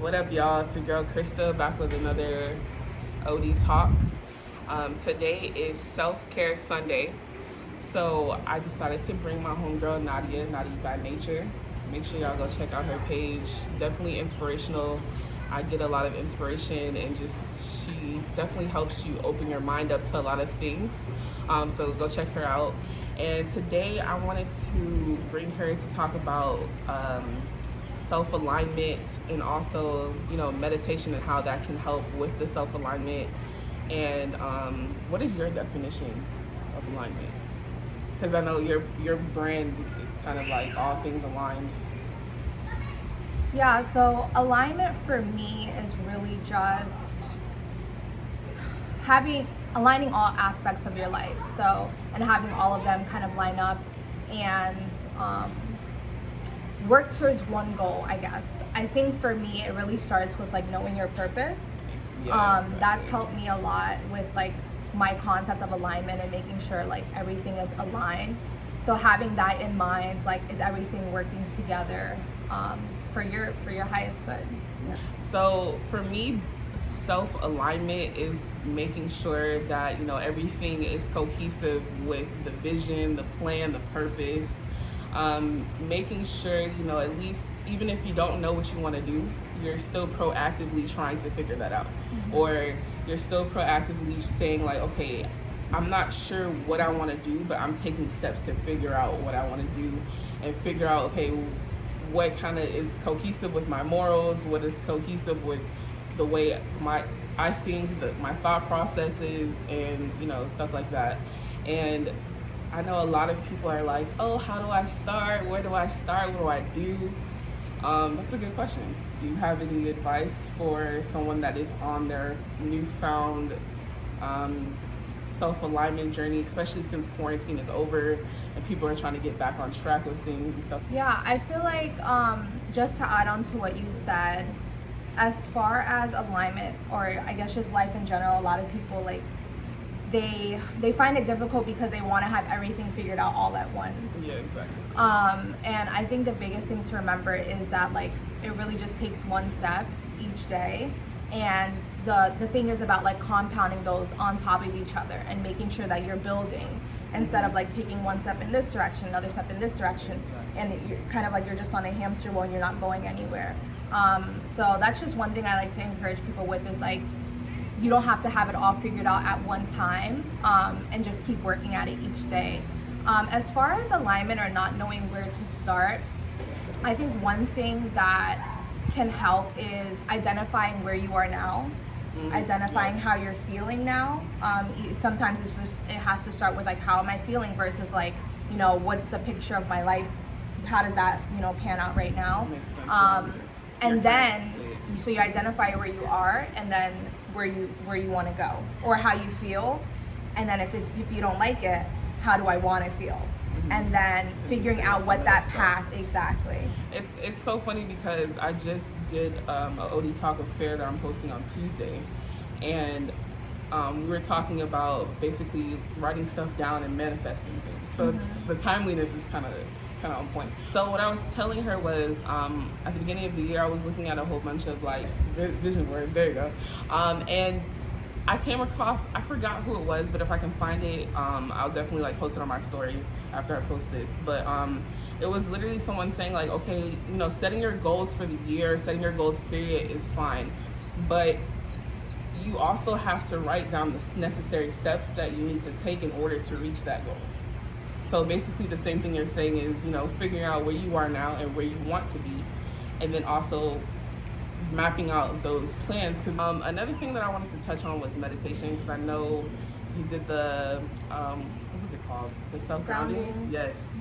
What up, y'all? It's your girl Krista back with another OD Talk. Today is Self-Care Sunday, so I decided to bring my homegirl Nadia, Naughty by Nature. Make sure y'all go check out her page. Definitely inspirational. I get a lot of inspiration, and she definitely helps you open your mind up to a lot of things. So go check her out. And today I wanted to bring her to talk about self-alignment and also, meditation and how that can help with the self-alignment. And what is your definition of alignment? Because I know your brand is kind of like all things aligned. Yeah, so alignment for me is really just aligning all aspects of your life. So, and having all of them kind of line up and work towards one goal, I guess. I think for me, it really starts with like knowing your purpose. Exactly. That's helped me a lot with like my concept of alignment and making sure like everything is aligned. So having that in mind, like, is everything working together for your highest good? Yeah. So for me, self-alignment is making sure that everything is cohesive with the vision, the plan, the purpose. Making sure at least even if you don't know what you want to do, you're still proactively trying to figure that out. Mm-hmm. Or you're still proactively saying like, okay, I'm not sure what I want to do, but I'm taking steps to figure out what I want to do and figure out, okay, what kind of is cohesive with my morals, what is cohesive with the way I think that my thought processes, and stuff like that. And I know a lot of people are like, oh, how do I start? Where do I start? What do I do? That's a good question. Do you have any advice for someone that is on their newfound self-alignment journey, especially since quarantine is over and people are trying to get back on track with things and stuff? Yeah, I feel like just to add on to what you said, as far as alignment, or I guess just life in general, a lot of people like they find it difficult because they want to have everything figured out all at once. Yeah, exactly. And I think the biggest thing to remember is that like it really just takes one step each day, and the thing is about like compounding those on top of each other and making sure that you're building instead of like taking one step in this direction, another step in this direction, and you're kind of like you're just on a hamster wheel and you're not going anywhere. So that's just one thing I like to encourage people with, is like you don't have to have it all figured out at one time, and just keep working at it each day. As far as alignment or not knowing where to start, I think one thing that can help is identifying where you are now, identifying how you're feeling now. Sometimes it has to start with like, how am I feeling versus like, what's the picture of my life? How does that, pan out right now? Makes sense. And then, so you identify where you are, and then where you want to go, or how you feel, and then if you don't like it, how do I want to feel? And then figuring out what that path exactly. It's so funny because I just did a OD Talk with Fair that I'm posting on Tuesday, and we were talking about basically writing stuff down and manifesting things. So it's, the timeliness is kind of on point. So what I was telling her was, at the beginning of the year, I was looking at a whole bunch of like vision boards. There you go. And I came across, I forgot who it was, but if I can find it, I'll definitely like post it on my story after I post this. But it was literally someone saying like, okay, setting your goals for the year, setting your goals period is fine, but you also have to write down the necessary steps that you need to take in order to reach that goal. So basically the same thing you're saying is, figuring out where you are now and where you want to be, and then also mapping out those plans. Because another thing that I wanted to touch on was meditation, because I know you did the, what was it called? The self-grounding? Yes.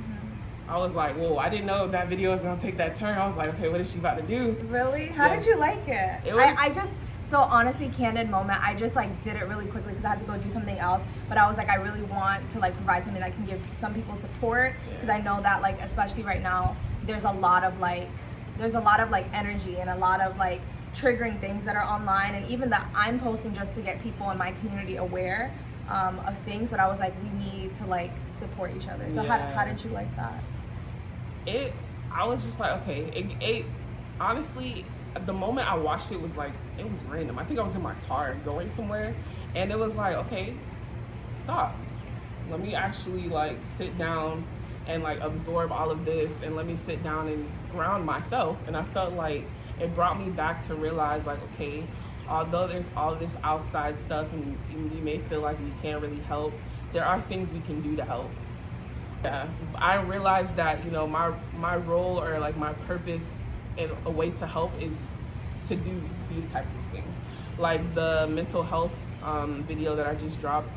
I was like, whoa, I didn't know that video was going to take that turn. I was like, okay, what is she about to do? Really? How did you like it? It was, I just, so honestly, candid moment, I just like did it really quickly because I had to go do something else. But I was like, I really want to like provide something that can give some people support, because I know that like, especially right now, there's a lot of like energy and a lot of like triggering things that are online, and even that I'm posting just to get people in my community aware of things. But I was like, we need to like support each other. So how did you like that? I was just like, okay, it honestly, the moment I watched it was like, it was random. I think I was in my car going somewhere, and it was like, okay, stop. Let me actually like sit down and like absorb all of this, and let me sit down and ground myself. And I felt like it brought me back to realize like, okay, although there's all this outside stuff and you may feel like you can't really help, there are things we can do to help. Yeah, I realized that, you know, my role, or like my purpose and a way to help, is to do these types of things. Like the mental health video that I just dropped,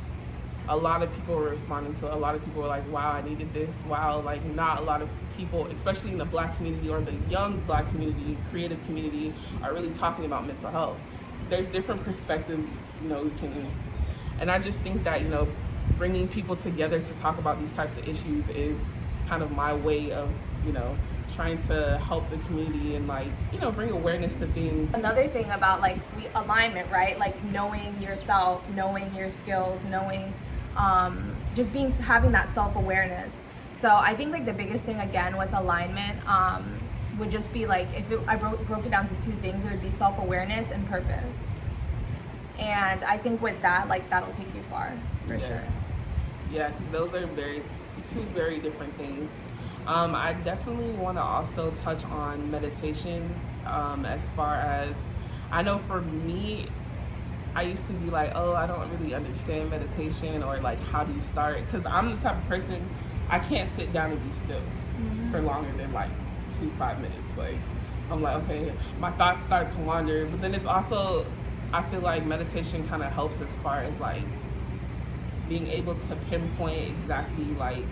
a lot of people were responding to it. A lot of people were like, wow, I needed this. Wow, like not a lot of people, especially in the Black community or the young Black community, creative community, are really talking about mental health. There's different perspectives, you know, we can, and I just think that, you know, bringing people together to talk about these types of issues is kind of my way of, you know, trying to help the community and like, you know, bring awareness to things. Another thing about like alignment, right? Like knowing yourself, knowing your skills, knowing, just having that self-awareness. So I think like the biggest thing again with alignment would just be like, I broke it down to two things, it would be self-awareness and purpose. And I think with that, like that'll take you far, for sure. Yeah, because those are two very different things. I definitely want to also touch on meditation, as far as, I know for me, I used to be like, oh, I don't really understand meditation, or like, how do you start? Because I'm the type of person, I can't sit down and be still for longer than like 5 minutes. Like, I'm like, okay, my thoughts start to wander, but then it's also, I feel like meditation kind of helps as far as like being able to pinpoint exactly like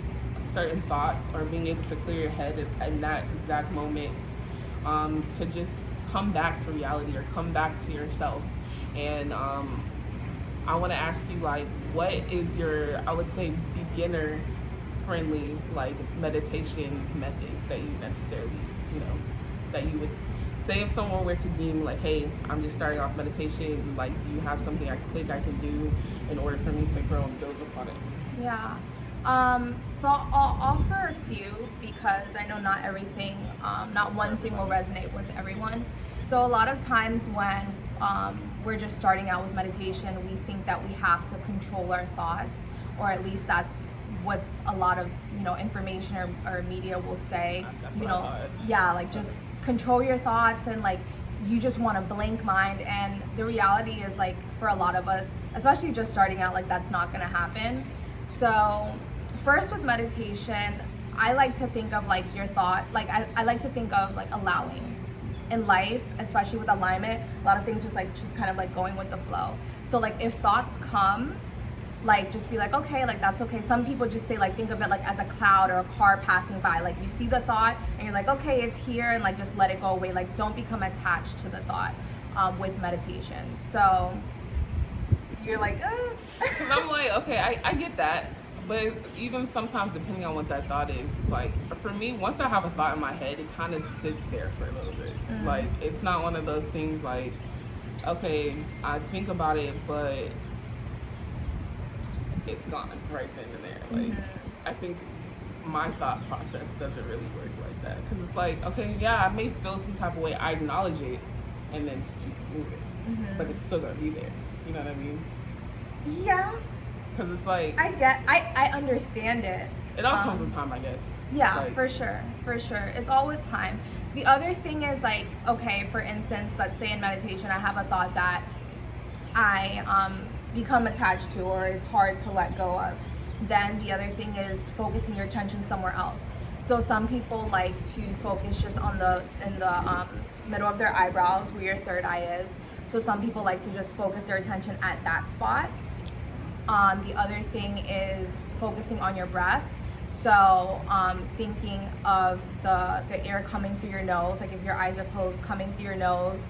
certain thoughts, or being able to clear your head in that exact moment, to just come back to reality or come back to yourself. And I want to ask you, like, what is your, I would say, beginner friendly like meditation methods that you necessarily, you know, that you would say if someone were to deem like, hey, I'm just starting off meditation, like, do you have something quick I can do in order for me to grow and build upon it? Yeah. So I'll offer a few, because I know not everything, not one thing will resonate with everyone. So a lot of times when we're just starting out with meditation, we think that we have to control our thoughts, or at least that's what a lot of, you know, information or media will say. That's you what know, I thought. yeah, like just control your thoughts, and like you just want a blank mind. And the reality is, like, for a lot of us, especially just starting out, like that's not gonna happen. So first with meditation, I like to think of like your thought, like I like to think of like allowing. In life, especially with alignment, a lot of things just kind of like going with the flow. So like if thoughts come, like just be like, okay, like that's okay. Some people just say like, think of it like as a cloud or a car passing by. Like you see the thought and you're like, okay, it's here, and like just let it go away. Like don't become attached to the thought with meditation. So you're like, Because I'm like, okay, I get that. But even sometimes, depending on what that thought is, it's like, for me, once I have a thought in my head, it kind of sits there for a little bit. Like, it's not one of those things like, okay, I think about it, but it's gone right then and there. Like, I think my thought process doesn't really work like that. Because it's like, okay, yeah, I may feel some type of way, I acknowledge it, and then just keep moving. But it's still going to be there. You know what I mean? yeah, Because it's like, I understand it. it all comes with time, I guess. Yeah, Like, for sure. It's all with time. The other thing is like, okay, for instance, let's say in meditation, I have a thought that I become attached to, or it's hard to let go of. Then the other thing is focusing your attention somewhere else. So some people like to focus just in the middle of their eyebrows, where your third eye is. So some people like to just focus their attention at that spot. The other thing is focusing on your breath. So thinking of the air coming through your nose, like if your eyes are closed, coming through your nose,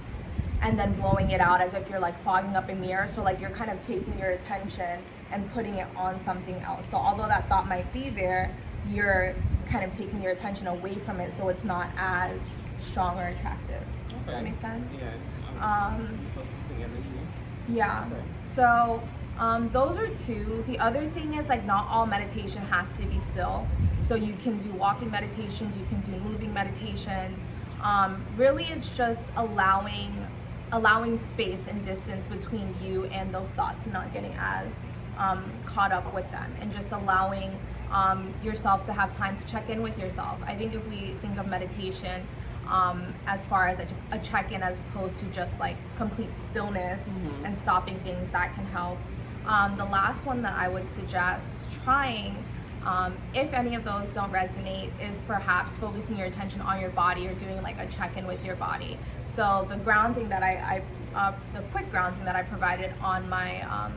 and then blowing it out as if you're like fogging up a mirror. So like you're kind of taking your attention and putting it on something else. So although that thought might be there, you're kind of taking your attention away from it, so it's not as strong or attractive. Does that make sense? Yeah. Focusing energy. Yeah. Okay. So those are two. The other thing is like not all meditation has to be still. So you can do walking meditations, you can do moving meditations. Really, it's just allowing space and distance between you and those thoughts, and not getting as caught up with them, and just allowing yourself to have time to check in with yourself. I think if we think of meditation as far as a check-in, as opposed to just like complete stillness and stopping things, that can help. The last one that I would suggest trying, if any of those don't resonate, is perhaps focusing your attention on your body, or doing like a check-in with your body. So the grounding that the quick grounding that I provided on my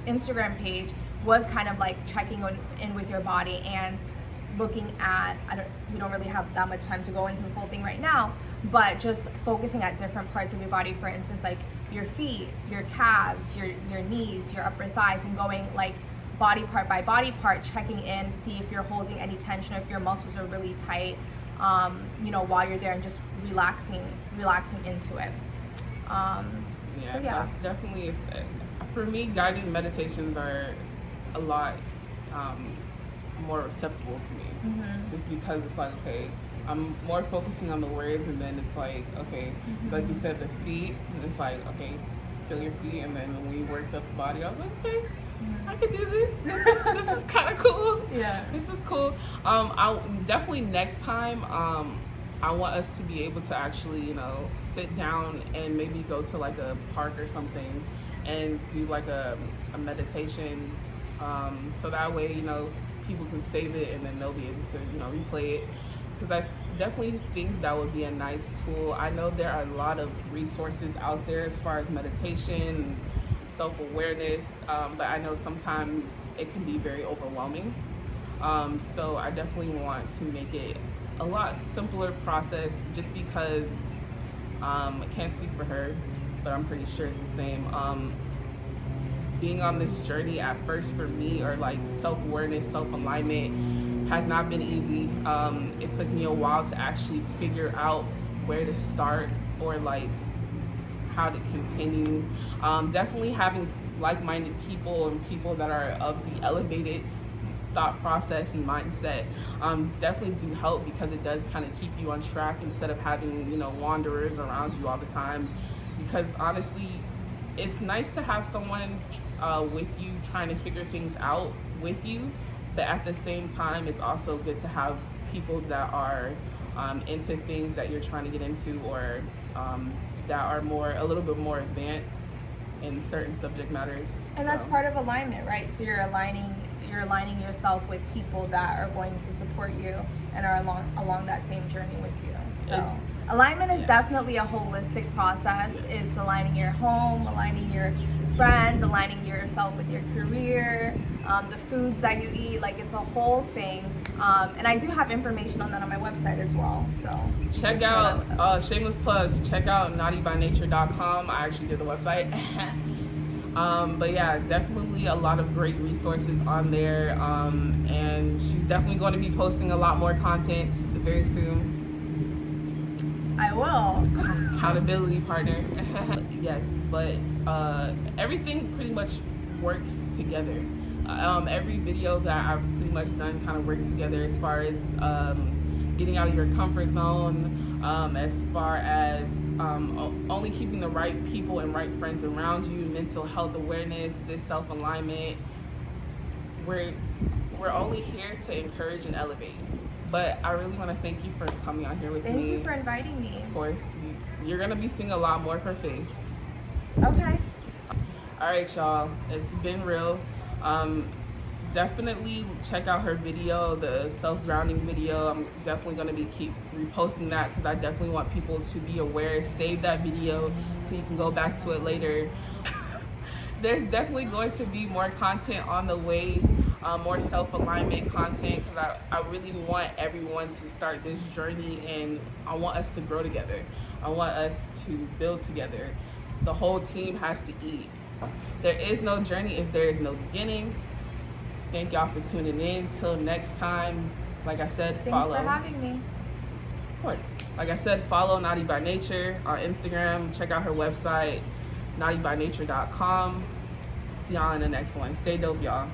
Instagram page was kind of like checking in with your body and looking at, we don't really have that much time to go into the full thing right now, but just focusing at different parts of your body. For instance, like your feet, your calves, your knees, your upper thighs, and going like body part by body part, checking in, see if you're holding any tension, if your muscles are really tight, while you're there, and just relaxing into it. That's definitely, for me, guided meditations are a lot more acceptable to me, just because it's like, okay, I'm more focusing on the words, and then it's like, okay, like you said, the feet, and it's like, okay, feel your feet, and then when we worked up the body, I was like, okay, I could do this. This is kind of cool. Yeah, this is cool. I definitely, next time, I want us to be able to actually, sit down and maybe go to like a park or something and do like a meditation, so that way, people can save it, and then they'll be able to, replay it. Because I definitely think that would be a nice tool. I know there are a lot of resources out there as far as meditation, self-awareness, but I know sometimes it can be very overwhelming. So I definitely want to make it a lot simpler process, just because I can't speak for her, but I'm pretty sure it's the same. Being on this journey at first for me, or like self-awareness, self-alignment, has not been easy. It took me a while to actually figure out where to start, or like how to continue. Definitely having like-minded people, and people that are of the elevated thought process and mindset definitely do help, because it does kind of keep you on track, instead of having wanderers around you all the time. Because honestly, it's nice to have someone with you trying to figure things out with you, but at the same time, it's also good to have people that are into things that you're trying to get into, or that are a little bit more advanced in certain subject matters. And that's part of alignment, right? So you're aligning yourself with people that are going to support you and are along that same journey with you. So alignment is definitely a holistic process. It's aligning your home, aligning your friends, aligning yourself with your career, the foods that you eat. Like, it's a whole thing. And I do have information on that on my website as well. So check out, shameless plug, check out naughtybynature.com. I actually did the website. But yeah, definitely a lot of great resources on there. And she's definitely going to be posting a lot more content very soon. I will. Accountability partner. Yes, but everything pretty much works together. Every video that I've pretty much done kind of works together, as far as getting out of your comfort zone, as far as only keeping the right people and right friends around you, mental health awareness, this self-alignment. We're only here to encourage and elevate. But I really want to thank you for coming on here with me. Thank you for inviting me. Of course, you're going to be seeing a lot more of her face. Okay. All right, y'all. It's been real. Definitely check out her video, the self-grounding video. I'm definitely going to be keep reposting that, because I definitely want people to be aware. Save that video so you can go back to it later. There's definitely going to be more content on the way, more self-alignment content, because I really want everyone to start this journey, and I want us to grow together. I want us to build together. The whole team has to eat. There is no journey if there is no beginning. Thank y'all for tuning in. Till next time, like I said, follow. Thanks for having me. Of course. Like I said, follow Naughty by Nature on Instagram. Check out her website, naughtybynature.com. See y'all in the next one. Stay dope, y'all.